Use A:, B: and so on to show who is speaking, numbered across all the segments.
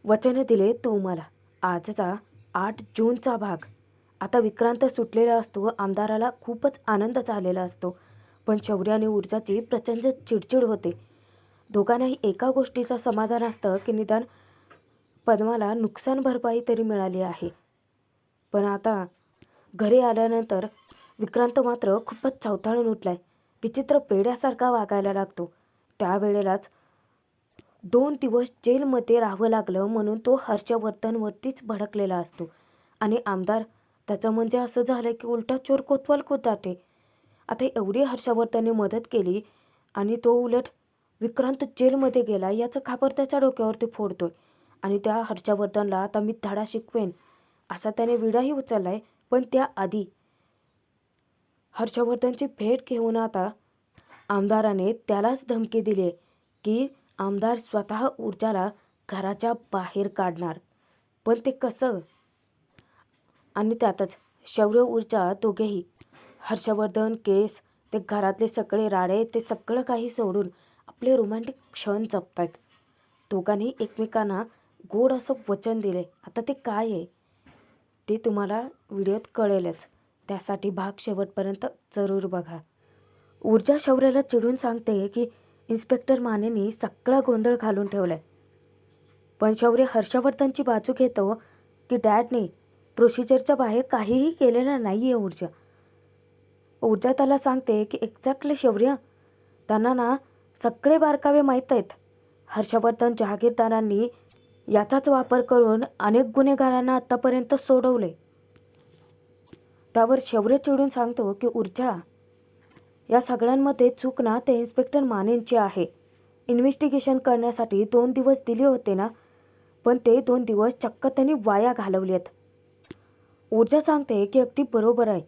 A: वचन दिले तू मला. आजचा 8 जूनचा भाग. आता विक्रांत सुटलेला असतो. आमदाराला खूपच आनंद झालेला असतो, पण शौर्य आणि ऊर्जाची प्रचंड चिडचिड होते. दोघांनाही एका गोष्टीचं समाधान असतं की निदान पद्माला नुकसान भरपाई तरी मिळाली आहे. पण आता घरी आल्यानंतर विक्रांत मात्र खूपच चवताळून उठलाय. विचित्र पेड्यासारखा वागायला लागतो. त्यावेळेलाच 2 दिवस जेलमध्ये राहावं लागलं म्हणून तो हर्षवर्धनवरतीच भडकलेला असतो. आणि आमदार त्याचं म्हणजे असं झालं की उलटा चोर कोतवाल खोताटे. आता एवढी हर्षवर्धनने मदत केली आणि तो उलट विक्रांत जेलमध्ये गेला याचं खापर त्याच्या डोक्यावरती फोडतोय. आणि त्या हर्षवर्धनला आता मी धडा शिकवेन असा त्याने विडाही उचललाय. पण त्याआधी हर्षवर्धनची भेट घेऊन आता आमदाराने त्यालाच धमकी दिली की आमदार स्वतः ऊर्जाला घराच्या बाहेर काढणार. पण ते कसं? आणि त्यातच शौर्य ऊर्जा दोघेही हर्षवर्धन केस ते घरातले सगळे राडे ते सगळं काही सोडून आपले रोमॅन्टिक क्षण जपतायत. दोघांनी एकमेकांना गोड असं वचन दिले. आता ते काय आहे ते तुम्हाला व्हिडिओत कळेलच. त्यासाठी भाग शेवटपर्यंत जरूर बघा. ऊर्जा शौर्याला चिडून सांगते की इन्स्पेक्टर मानेनी सगळा गोंधळ घालून ठेवलाय. पण शौर्य हर्षवर्धनची बाजू घेतो की डॅडने प्रोसिजरच्या बाहेर काहीही केलेलं नाही आहे. ऊर्जा त्याला सांगते की एक्झॅक्टली शौर्य, त्यांना ना सगळे बारकावे माहीत आहेत. हर्षवर्धन जहागीरदारांनी याचाच वापर करून अनेक गुन्हेगारांना आत्तापर्यंत सोडवले. त्यावर शौर्य चिडून सांगतो की ऊर्जा, या सगळ्यांमध्ये चूक ना ते इन्स्पेक्टर मानेंची आहे. इन्व्हेस्टिगेशन करण्यासाठी 2 दिवस दिले होते ना, पण ते 2 दिवस चक्क त्यांनी वाया घालवलेत. ऊर्जा सांगते की अगदी बरोबर आहे.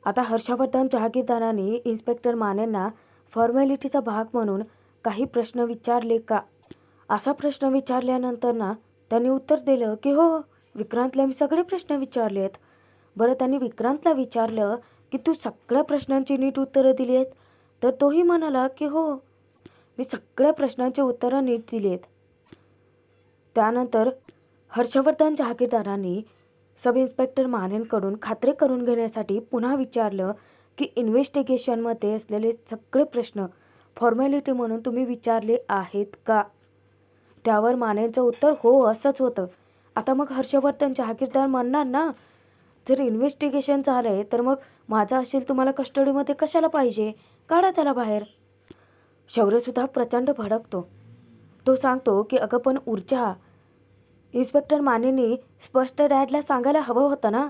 A: आता हर्षवर्धन जहागीरदारांनी इन्स्पेक्टर मानेंना फॉर्मॅलिटीचा भाग म्हणून काही प्रश्न विचारले का, असा प्रश्न विचारल्यानंतर ना त्यांनी उत्तर दिलं की हो, विक्रांतला मी सगळे प्रश्न विचारले आहेत. बरं, त्यांनी विक्रांतला विचारलं की तू सगळ्या प्रश्नांची नीट उत्तरं दिली आहेत? तर तोही म्हणाला की हो, मी सगळ्या प्रश्नांची उत्तरं नीट दिली आहेत. त्यानंतर हर्षवर्धन जहागीरदारांनी सब इन्स्पेक्टर मानेंकडून खात्री करून घेण्यासाठी पुन्हा विचारलं की इन्व्हेस्टिगेशनमध्ये असलेले सगळे प्रश्न फॉर्मॅलिटी म्हणून तुम्ही विचारले आहेत का? त्यावर मानेंचं उत्तर हो असंच होतं. आता मग हर्षवर्धन जहागीरदार म्हणणार ना, जर इन्व्हेस्टिगेशन झालं आहे तर मग माझा असेल तुम्हाला कस्टडीमध्ये कशाला पाहिजे, काढा त्याला बाहेर. शौर्यसुद्धा प्रचंड भडकतो. तो सांगतो की अगं पण ऊर्जा, इन्स्पेक्टर मानेंनी स्पष्ट डॅडला सांगायला हवं होतं ना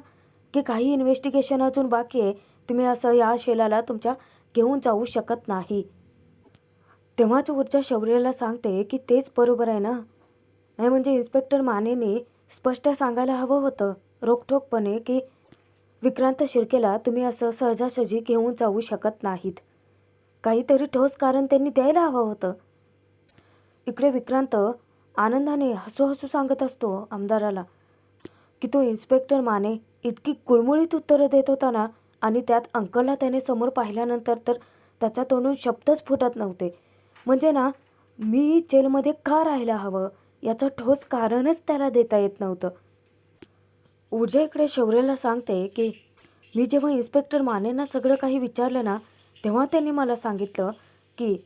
A: की काही इन्व्हेस्टिगेशन अजून बाकी आहे, तुम्ही असं या शेलाला तुमच्या घेऊन जाऊ शकत नाही. तेव्हाच ऊर्जा शौर्याला सांगते की तेच बरोबर आहे ना, नाही म्हणजे इन्स्पेक्टर मानेंनी स्पष्ट सांगायला हवं होतं रोखठोकपणे की विक्रांत शिर्केला तुम्ही असं सहजासहजी घेऊन जाऊ शकत नाहीत. काहीतरी ठोस कारण त्यांनी द्यायला हवं होतं. इकडे विक्रांत आनंदाने हसू हसू सांगत असतो आमदाराला की तो इन्स्पेक्टर माने इतकी गुळमुळीत उत्तरं देत होता ना, आणि त्यात अंकलला त्याने समोर पाहिल्यानंतर तर त्याच्या तोंडून शब्दच फुटत नव्हते. म्हणजे ना, मी जेलमध्ये का राहायला हवं याचं ठोस कारणच त्याला देता येत नव्हतं. ऊर्जा इकडे शौर्याला सांगते की मी जेव्हा इन्स्पेक्टर मानेंना सगळं काही विचारलं ना, तेव्हा त्यांनी मला सांगितलं की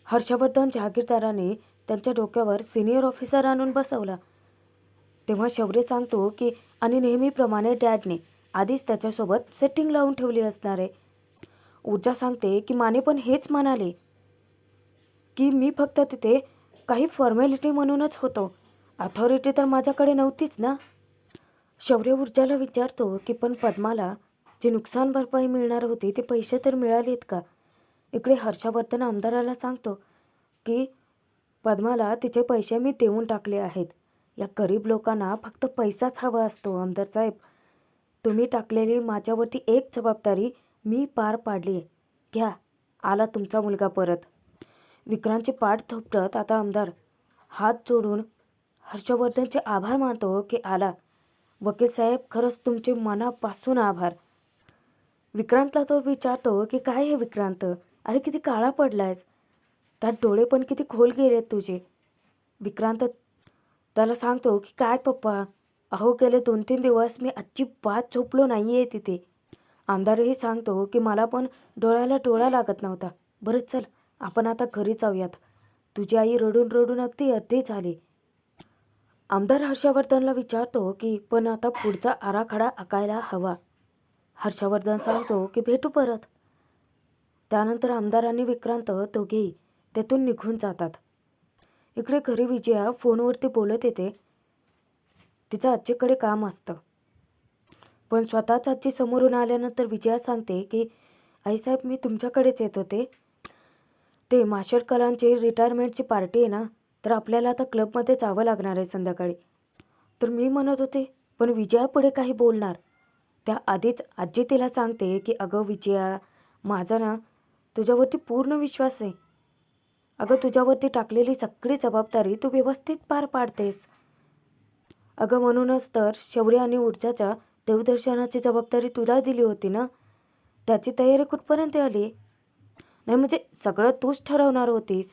A: हर्षवर्धन जहागीरदाराने त्यांच्या डोक्यावर सिनियर ऑफिसर आणून बसवला. तेव्हा शौर्य सांगतो की आणि नेहमीप्रमाणे डॅडने आधीच त्याच्यासोबत सेटिंग लावून ठेवली असणार आहे. ऊर्जा सांगते की माने पण हेच म्हणाले की मी फक्त तिथे काही फॉर्मॅलिटी म्हणूनच होतो, अथॉरिटी तर माझ्याकडे नव्हतीच ना. शौर्य ऊर्जाला विचारतो की पण पद्माला जे नुकसान भरपाई मिळणार होती ते पैसे तर मिळालेत का? इकडे हर्षवर्धन आमदाराला सांगतो की पद्माला तिचे पैसे मी देऊन टाकले आहेत. या गरीब लोकांना फक्त पैसाच हवा असतो आमदार साहेब. तुम्ही टाकलेली माझ्यावरती एक जबाबदारी मी पार पाडली आहे. घ्या, आला तुमचा मुलगा परत. विक्रांतची पाठ थोपटत आता आमदार हात जोडून हर्षवर्धनचे आभार मानतो की आला. वकील साहेब, खरंच तुमचे मनापासून आभार. विक्रांतला तो विचारतो की काय हे विक्रांत, अरे किती काळा पडलायस, त्यात डोळे पण किती खोल गेलेत तुझे. विक्रांत त्याला सांगतो की काय पप्पा, अहो गेले 2-3 दिवस मी अजिबात झोपलो नाही आहे तिथे. आमदारही सांगतो की मला पण डोळ्याला डोळा लागत नव्हता. बरं चल, आपण आता घरी जाऊयात. तुझी आई रडून रडून अगदी अर्धी झाली. आमदार हर्षवर्धनला विचारतो की पण आता पुढचा आराखडा आखायला हवा. हर्षवर्धन सांगतो की भेटू परत. त्यानंतर आमदार आणि विक्रांत दोघेही तेथून निघून जातात. इकडे घरी विजया फोनवरती बोलत येते. तिचं आजीकडे काम असतं. पण स्वतःच आजी समोरून आल्यानंतर विजया सांगते की आईसाहेब मी तुमच्याकडेच येत होते. ते माशेर कलांची रिटायरमेंटची पार्टी आहे ना, तर आपल्याला आता क्लबमध्ये जावं लागणार आहे संध्याकाळी. तर मी म्हणत होते पण विजया पुढे काही बोलणार त्याआधीच आजी तिला सांगते की अगं विजया, माझा ना तुझ्यावरती पूर्ण विश्वास आहे. अगं तुझ्यावरती टाकलेली सगळी जबाबदारी तू व्यवस्थित पार पाडतेस. अगं म्हणूनच तर शौर्य आणि ऊर्जाच्या देवदर्शनाची जबाबदारी तुला दिली होती ना, त्याची तयारी कुठपर्यंत आली? नाही म्हणजे सगळं तूच ठरवणार होतीस.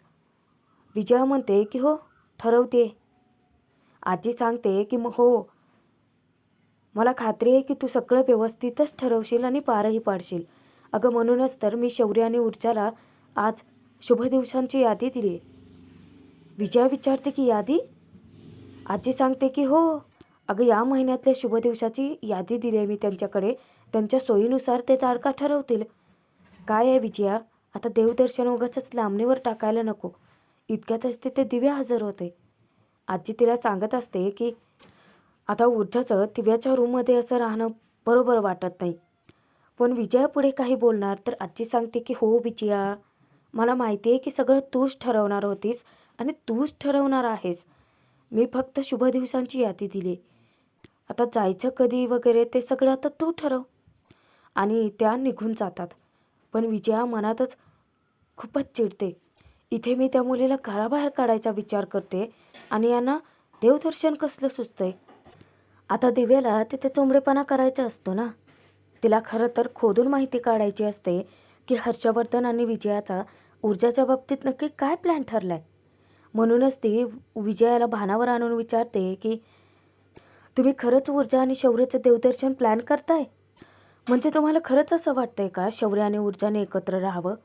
A: विजया म्हणते की हो ठरवते. आजी सांगते की मग हो, मला खात्री आहे की तू सगळं व्यवस्थितच ठरवशील आणि पारही पाडशील. अगं म्हणूनच तर मी शौर्य आणि ऊर्जाला आज शुभदिवसांची यादी दिली. विजया विचारते की यादी? आजी सांगते की हो, अगं या महिन्यातल्या शुभदिवसाची यादी दिली आहे मी त्यांच्याकडे. त्यांच्या सोयीनुसार ते तारखा ठरवतील. काय आहे विजया, आता देवदर्शन उगाचच लांबणीवर टाकायला नको. इतक्यातच तिथे दिव्या हजर होते. आजी तिला सांगत असते की आता ऊर्जाचं दिव्याच्या रूममध्ये असं राहणं बरोबर वाटत नाही. पण विजया पुढे काही बोलणार तर आजी सांगते की हो विजया, मला माहिती आहे की सगळं तूच ठरवणार होतीस आणि तूच ठरवणार आहेस. मी फक्त शुभदिवसांची यादी दिली. आता जायचं कधी वगैरे ते सगळं आता तू ठरव. आणि त्या निघून जातात. पण विजया मनातच खूपच चिडते. इथे मी त्या मुलीला घराबाहेर काढायचा विचार करते आणि यांना देवदर्शन कसलं सुचतंय. आता दिव्याला तिथे चोंबडेपणा करायचा असतो ना. तिला खरं तर खोदून माहिती काढायची असते की हर्षवर्धन आणि विजयाचा ऊर्जाच्या बाबतीत नक्की काय प्लॅन ठरलाय. म्हणूनच ती विजयाला भानावर आणून विचारते की तुम्ही खरंच ऊर्जा आणि शौर्याचं देवदर्शन प्लॅन करताय? म्हणजे तुम्हाला खरंच असं वाटतंय का शौर्य आणि ऊर्जाने एकत्र राहावं?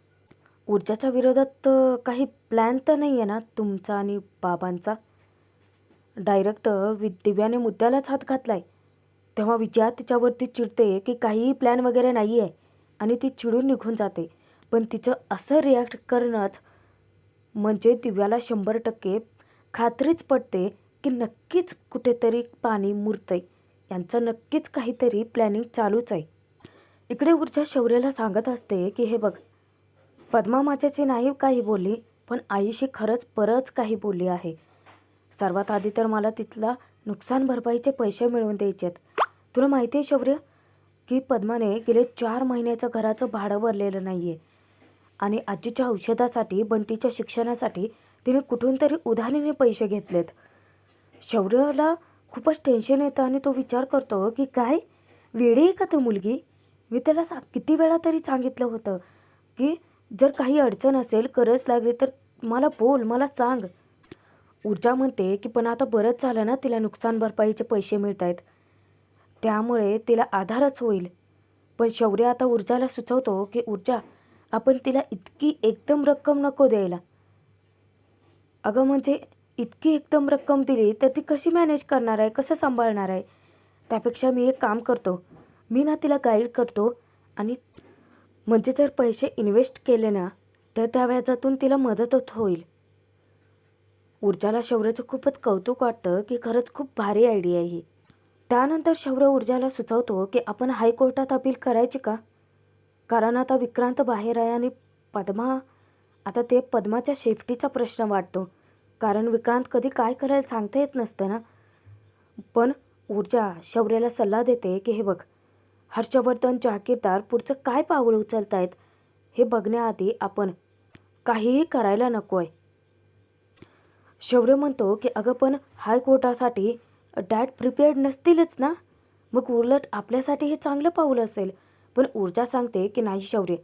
A: ऊर्जाच्या विरोधात काही प्लॅन तर नाही आहे ना तुमचा आणि बाबांचा? डायरेक्ट दिव्याने मुद्द्यालाच हात घातलाय. तेव्हा विजया तिच्यावरती चिडते की काहीही प्लॅन वगैरे नाही आहे आणि ती चिडून निघून जाते. पण तिचं असं रिॲक्ट करणंच म्हणजे दिव्याला 100% खात्रीच पडते की नक्कीच कुठेतरी पाणी मुरतंय. यांचं नक्कीच काहीतरी प्लॅनिंग चालूच आहे. इकडे ऊर्जा शौर्याला सांगत असते की हे बघ, पद्मा माझ्याशी नाही काही बोलली, पण आईशी खरंच बरंच काही बोलली आहे. सर्वात आधी तर मला तिथला नुकसान भरपाईचे पैसे मिळवून द्यायचे आहेत. तुला माहिती आहे शौर्य की पद्माने गेले 4 महिन्याचं घराचं भाडं भरलेलं नाही आहे आणि आजीच्या औषधासाठी, बंटीच्या शिक्षणासाठी तिने कुठून तरी उधारीने पैसे घेतलेत. शौर्यला खूपच टेन्शन येतं आणि तो विचार करतो की काय वेडी आहे का ती मुलगी? मी त्याला किती वेळा तरी सांगितलं होतं की जर काही अडचण असेल, गरज लागली तर मला बोल, मला सांग. ऊर्जा म्हणते की पण आता बरंच झालं ना तिला नुकसान भरपाईचे पैसे मिळत आहेत, त्यामुळे तिला आधारच होईल. पण शौर्य आता ऊर्जाला सुचवतो की ऊर्जा, आपण तिला इतकी एकदम रक्कम नको द्यायला. अगं म्हणजे इतकी एकदम रक्कम दिली तर ती कशी मॅनेज करणार आहे, कसं सांभाळणार आहे? त्यापेक्षा मी एक काम करतो, मी ना तिला गाईड करतो आणि म्हणजे जर पैसे इन्व्हेस्ट केले ना तर त्या व्याजातून तिला मदतच होईल. ऊर्जाला शौर्याचं खूपच कौतुक वाटतं की खरंच खूप भारी आयडिया आहे ही. त्यानंतर शौर्य ऊर्जाला सुचवतो की आपण हायकोर्टात अपील करायची का? कारण आता विक्रांत बाहेर आहे आणि पद्मा, आता ते पद्माच्या सेफ्टीचा प्रश्न वाटतो. कारण विक्रांत कधी काय करायला सांगता येत नसतं ना. पण ऊर्जा शौर्याला सल्ला देते की हे बघ, हर्षवर्धन जहागीरदार पुढचं काय पाऊल उचलत आहेत हे बघण्याआधी आपण काहीही करायला नको आहे. शौर्य म्हणतो की अगं पण हायकोर्टासाठी डॅड प्रिपेअर्ड नसतीलच ना, मग उलट आपल्यासाठी हे चांगलं पाऊल असेल. पण ऊर्जा सांगते की नाही शौर्य,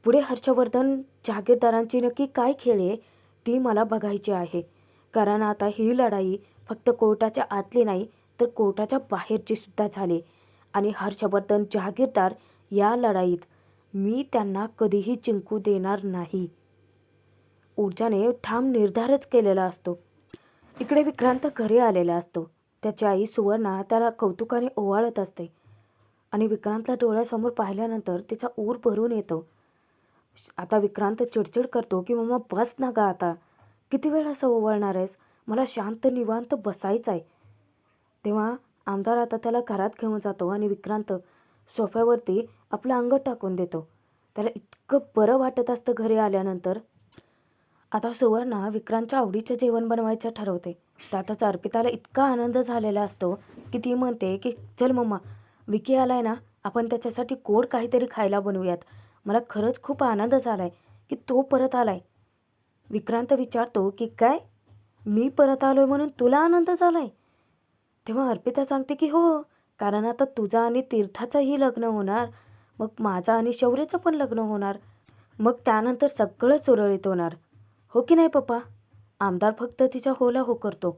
A: पुढे हर्षवर्धन जहागीरदारांची नक्की काय खेळ आहे ती मला बघायची आहे. कारण आता ही लढाई फक्त कोर्टाच्या आतली नाही तर कोर्टाच्या बाहेरची सुद्धा झाली. आणि हर्षवर्धन जहागीरदार या लढाईत मी त्यांना कधीही जिंकू देणार नाही. ऊर्जाने ठाम निर्धारच केलेला असतो. इकडे विक्रांत घरी आलेला असतो. त्याची आई सुवर्णा त्याला कौतुकाने ओवाळत असते आणि विक्रांतला डोळ्यासमोर पाहिल्यानंतर तिचा ऊर भरून येतो. आता विक्रांत चिडचिड करतो की मम्मा बस ना गा आता, किती वेळ असं ओवाळणार आहेस, मला शांत निवांत बसायचं आहे. तेव्हा आमदार आता त्याला घरात घेऊन जातो आणि विक्रांत सोफ्यावरती आपलं अंग टाकून देतो. त्याला इतकं बरं वाटत असतं घरी आल्यानंतर. आता सुवर्णा विक्रांतच्या आवडीचं जेवण बनवायचं ठरवते. त्यातच अर्पिताला इतका आनंद झालेला असतो की ती म्हणते की चल मम्मा, विकी आलाय ना, आपण त्याच्यासाठी गोड काहीतरी खायला बनवूयात. मला खरंच खूप आनंद झाला आहे की तो परत आलाय. विक्रांत विचारतो की काय, मी परत आलोय म्हणून तुला आनंद झालाय? तेव्हा अर्पिता सांगते की हो, कारण आता तुझा आणि तीर्थाचंही लग्न होणार, मग माझा आणि शौर्याचं पण लग्न होणार, मग त्यानंतर सगळं सुरळीत होणार, हो की नाही पप्पा? आमदार फक्त तिच्या होला हो करतो.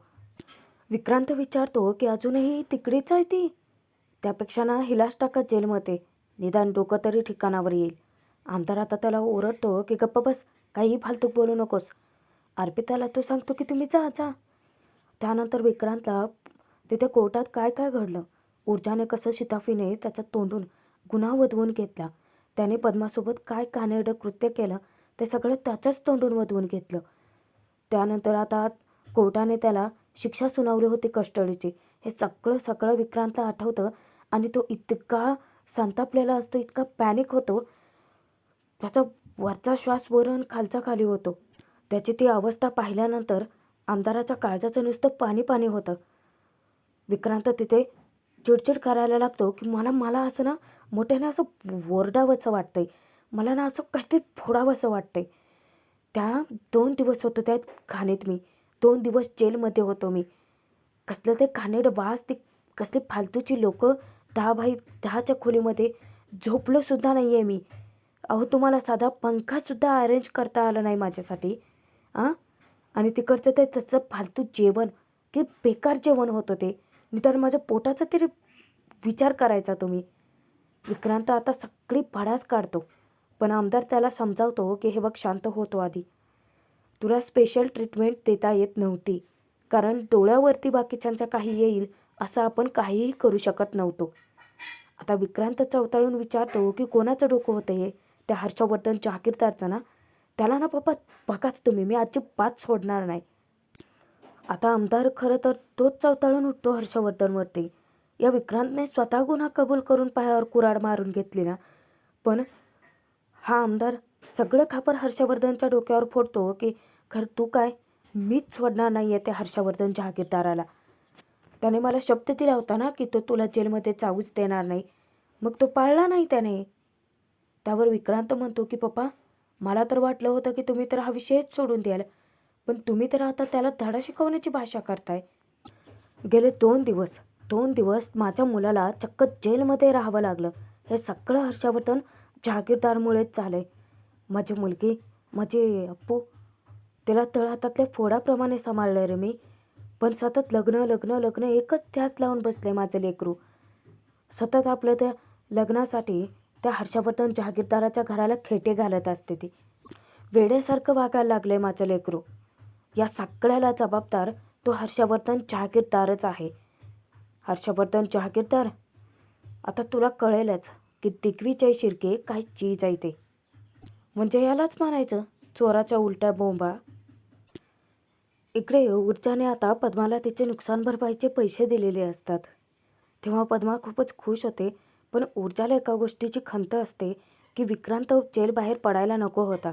A: विक्रांत विचारतो की अजूनही तिकडेच आहे ती? त्यापेक्षा ना हिलाच टाका जेलमध्ये, निदान डोकं तरी ठिकाणावर येईल. आमदार आता त्याला ओरडतो की गप्प बस, काहीही फालतू बोलू नकोस. अर्पिताला तो सांगतो की तुम्ही जा जा. त्यानंतर विक्रांतला तिथे कोर्टात काय काय घडलं, ऊर्जाने कसं शिताफीने त्याच्या तोंडून गुन्हा वधवून घेतला, त्याने पद्मासोबत काय कानेरडं कृत्य केलं ते सगळं त्याच्याच तोंडून वधवून घेतलं. त्यानंतर आता कोर्टाने त्याला शिक्षा सुनावली होती कस्टडीची. हे सगळं सगळं विक्रांतला आठवतं आणि तो इतका संतापलेला असतो, इतका पॅनिक होतो, त्याचा वरचा श्वास वर आणि खालचा खाली होतो. त्याची ती अवस्था पाहिल्यानंतर आमदाराच्या काळजाचं नुसतं पाणी पाणी होतं. विक्रांत तिथे चिडचिड करायला लागतो की मला मला असं ना मोठ्याने असं ओरडावंसं वाटतंय, मला ना असं काहीतरी फोडावंसं वाटतंय. त्या 2 दिवस होतो त्या खाणीत मी, 2 दिवस जेलमध्ये होतो मी. कसलं ते घाणेरडं वास, ती कसली फालतूची लोकं, 10x10च्या खोलीमध्ये झोपलोसुद्धा नाही आहे मी. अहो तुम्हाला साधा पंखासुद्धा अरेंज करता आला नाही माझ्यासाठी आणि तिकडचं ते तसं फालतू जेवण, की बेकार जेवण होतं ते. निदान माझ्या पोटाचा तरी विचार करायचा तुम्ही. विक्रांत आता सगळी भडास काढतो, पण आमदार त्याला समजावतो की हे बघ शांत होतो आधी, तुला स्पेशल ट्रीटमेंट देता येत नव्हती, कारण डोळ्यावरती बाकीच्यांच्या काही येईल असं आपण काहीही करू शकत नव्हतो. आता विक्रांत चवताळून विचारतो की कोणाचं डोकं होतं हे? त्या हर्षवर्धन जहागीरदारचं ना? त्याला ना पप्पा बघाच तुम्ही, मी अजिबात सोडणार नाही. आता आमदार खरं तर तोच चवताळून उठतो हर्षवर्धनवरती. या विक्रांतने स्वतः गुन्हा कबूल करून पायावर कुऱ्हाड मारून घेतली ना, पण हा आमदार सगळं खापर हर्षवर्धनच्या डोक्यावर फोडतो की खरं तू काय, मीच सोडणार नाही आहे त्या हर्षवर्धन जहागीरदाराला. त्याने मला शब्द दिला होता ना की तो तुला जेलमध्ये जाऊच देणार नाही, मग तो पाळला नाही त्याने. त्यावर विक्रांत म्हणतो की पप्पा, मला तर वाटलं होतं की तुम्ही तर हा विषयच सोडून द्याल, पण तुम्ही तर आता त्याला धडा शिकवण्याची भाषा करताय. गेले 2 दिवस माझ्या मुलाला चक्क जेलमध्ये राहावं लागलं. हे सगळं हर्षवर्धन जहागीरदारमुळेच झालं आहे. माझी मुलगी, माझे अप्पू, तिला तळहातातल्या फोडाप्रमाणे सांभाळलं रे मी, पण सतत लग्न लग्न लग्न एकच ध्यास लावून बसले माझं लेकरू. सतत आपलं त्या लग्नासाठी त्या हर्षवर्धन जहागीरदाराच्या घराला खेटे घालत असते ती. वेड्यासारखं वागायला लागलं आहे माझं लेकरू. या सगळ्याला जबाबदार तो हर्षवर्धन जहागीरदारच आहे. हर्षवर्धन जहागीरदार, आता तुला कळेलच की दिग्विजय शिर्के काय चीज आहे ते. म्हणजे यालाच म्हणायचं चोराच्या उलट्या बोंबा. इकडे ऊर्जाने आता पद्माला तिचे नुकसान भरपाईचे पैसे दिलेले असतात. तेव्हा पद्मा खूपच खुश होते, पण ऊर्जाला एका गोष्टीची खंत असते की विक्रांत जेलबाहेर पडायला नको होता.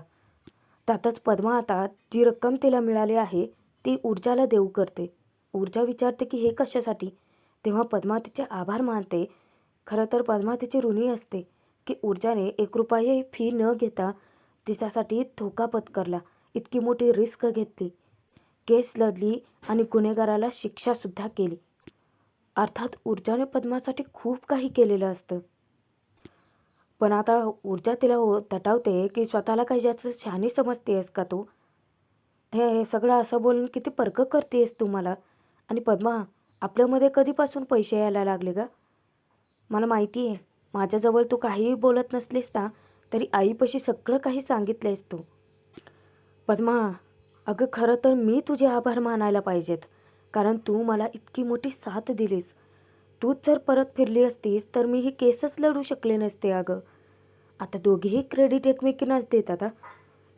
A: त्यातच पद्मा आता जी रक्कम तिला मिळाली आहे ती ऊर्जाला देऊ करते. ऊर्जा विचारते की हे कशासाठी? तेव्हा पद्मा तिचे आभार मानते. खरं तर पद्मा तिची ऋणी असते की ऊर्जाने 1 रुपयाही फी न घेता तिच्यासाठी धोका पत्करला, इतकी मोठी रिस्क घेतली, केस लढली आणि गुन्हेगाराला शिक्षासुद्धा केली. अर्थात ऊर्जाने पद्मासाठी खूप काही केलेलं असतं, पण आता ऊर्जा तिला तटावते की स्वतःला काही जास्त शहाणी समजतेस का तू? हे सगळं असं बोलून किती परक करतेस तू मला? आणि पद्मा, आपल्यामध्ये कधीपासून पैसे यायला लागले का? मला माहिती आहे, माझ्याजवळ तू काहीही बोलत नसलीस ना, तरी आईपाशी सगळं काही सांगितलंयस तू. पद्मा, अगं खरं तर मी तुझे आभार मानायला पाहिजेत, कारण तू मला इतकी मोठी साथ दिलीस. तूच जर परत फिरली असतीस तर मी ही केसच लढू शकले नसते अगं. आता दोघेही क्रेडिट एकमेकींनाच देतात हा.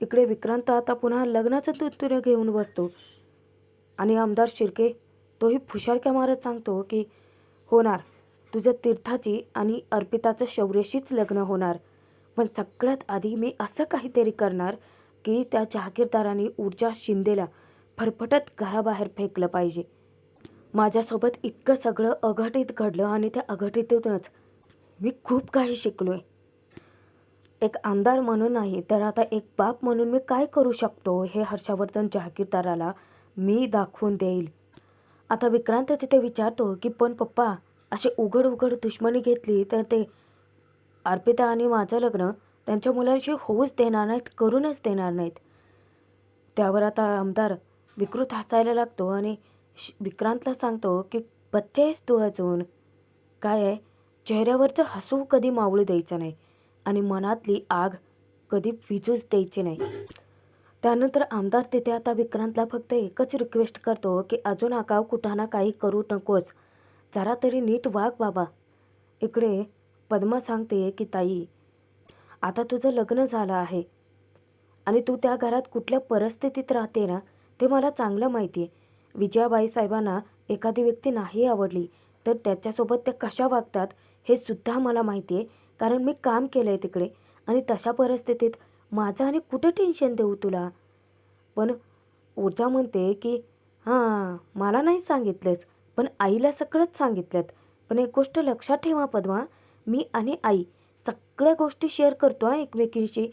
A: इकडे विक्रांत आता पुन्हा लग्नाचं तुत्तुरं घेऊन बसतो आणि आमदार शिर्के तोही फुशारक्या मारत सांगतो की होणार, तुझं तीर्थाची आणि अर्पिताचं शौर्यशीच लग्न होणार. पण सगळ्यात आधी मी असं काहीतरी करणार की त्या जहागीरदारांनी ऊर्जा शिंदेला फरफटत घराबाहेर फेकलं पाहिजे. माझ्यासोबत इतकं सगळं अघटित घडलं आणि त्या अघटितूनच मी खूप काही शिकलोय. एक आमदार म्हणून नाही तर आता एक बाप म्हणून मी काय करू शकतो हे हर्षवर्धन जहागीरदाराला मी दाखवून देईल. आता विक्रांत तिथे विचारतो की पण पप्पा, असे उघड उघड दुश्मनी घेतली तर ते अर्पिता आणि माझं लग्न त्यांच्या मुलांशी होऊच देणार नाहीत, करूनच देणार नाहीत. त्यावर आता आमदार विकृत हसायला लागतो आणि विक्रांतला सांगतो की बच्चा आहेस तू अजून. काय आहे, चेहऱ्यावरचं हसू कधी मावळू द्यायचं नाही आणि मनातली आग कधी विझूच द्यायची नाही. त्यानंतर आमदार तिथे आता विक्रांतला फक्त एकच रिक्वेस्ट करतो की अजून आगाऊ कुठाना काही करू नकोस, जरा तरी नीट वाग बाबा. इकडे पद्मा सांगते की ताई, आता तुझं लग्न झालं आहे आणि तू त्या घरात कुठल्या परिस्थितीत राहते ना, ते मला चांगलं माहिती आहे. विजयाबाई साहेबांना एखादी व्यक्ती नाही आवडली तर त्याच्यासोबत त्या कशा वागतात हे सुद्धा मला माहिती आहे, कारण मी काम केलं आहे तिकडे. आणि तशा परिस्थितीत माझं आणि कुठं टेन्शन देऊ तुला. पण ऊर्जा म्हणते की हां, मला नाही सांगितलंस, पण आईला सगळंच सांगितलं. पण एक गोष्ट लक्षात ठेवा पद्मा, मी आणि आई सगळ्या गोष्टी शेअर करतो हां एकमेकींशी.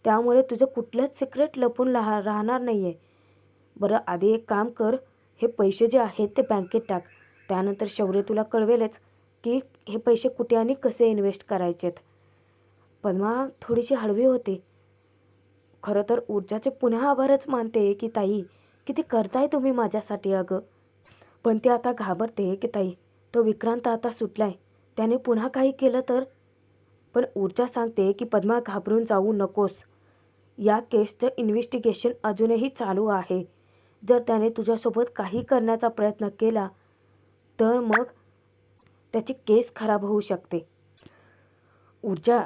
A: त्यामुळे तुझं कुठलंच सिक्रेट लपून राहणार नाही आहे. बरं, आधी एक काम कर, हे पैसे जे आहेत ते बँकेत टाक. त्यानंतर शौर्य तुला कळवेलच की हे पैसे कुठे आणि कसे इन्व्हेस्ट करायचेत. पद्मा थोडीशी हळवी होते. खरं तर ऊर्जाचे पुन्हा आभारच मानते की ताई, किती करताय तुम्ही माझ्यासाठी अगं. पण ती आता घाबरते की ताई, तो विक्रांत आता सुटलाय, त्याने पुन्हा काही केलं तर. पण ऊर्जा सांगते की पद्मा, घाबरून जाऊ नकोस, या केसचं इन्व्हेस्टिगेशन अजूनही चालू आहे. जर त्याने तुझ्यासोबत काही करण्याचा प्रयत्न केला तर मग त्याची केस खराब होऊ शकते. ऊर्जा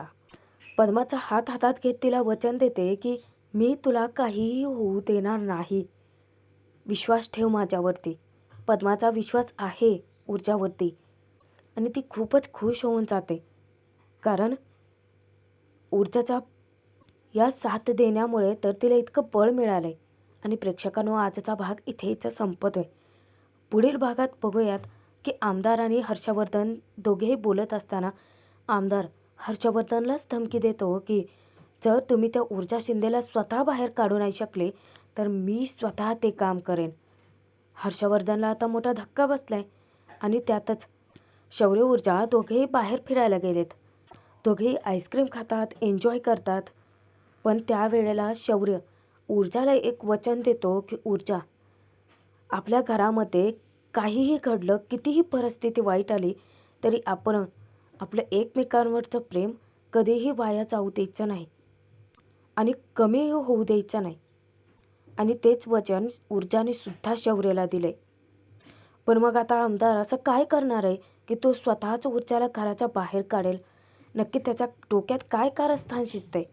A: पद्माचा हात हातात घेत तिला वचन देते की मी तुला काहीही होऊ देणार नाही, विश्वास ठेव माझ्यावरती. पद्माचा विश्वास आहे ऊर्जावरती आणि ती खूपच खुश होऊन जाते, कारण ऊर्जाचा या साथ देण्यामुळे तर तिला इतकं बळ मिळालं आहे. आणि प्रेक्षकांनो, आजचा भाग इथेच संपतोय. पुढील भागात बघूयात की आमदार आणि हर्षवर्धन दोघेही बोलत असताना आमदार हर्षवर्धनलाच धमकी देतो की जर तुम्ही त्या ऊर्जा शिंदेला स्वतः बाहेर काढू नाही शकले तर मी स्वतः ते काम करेन. हर्षवर्धनला आता मोठा धक्का बसलाय आणि त्यातच शौर्य ऊर्जा दोघेही बाहेर फिरायला गेलेत. दोघेही आईस्क्रीम खातात, एन्जॉय करतात. पण त्यावेळेला शौर्य ऊर्जाला एक वचन देतो की ऊर्जा, आपल्या घरामध्ये काहीही घडलं, कितीही परिस्थिती वाईट आली तरी आपण आपलं एकमेकांवरचं प्रेम कधीही वाया जाऊ द्यायचं नाही आणि कमी होऊ द्यायचं नाही. आणि तेच वचन ऊर्जाने सुद्धा शौर्याला दिले. पण मग आता आमदार असं काय करणार आहे की तो स्वतःच ऊर्जाला घराच्या बाहेर काढेल? नक्की त्याच्या डोक्यात काय कारस्थान शिजतंय?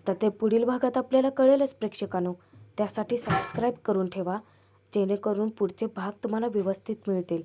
A: तर ते पुढील भागात आपल्याला कळेलच प्रेक्षकांनो. त्यासाठी सबस्क्राईब करून ठेवा, जेणेकरून पुढचे भाग तुम्हाला व्यवस्थित मिळतील.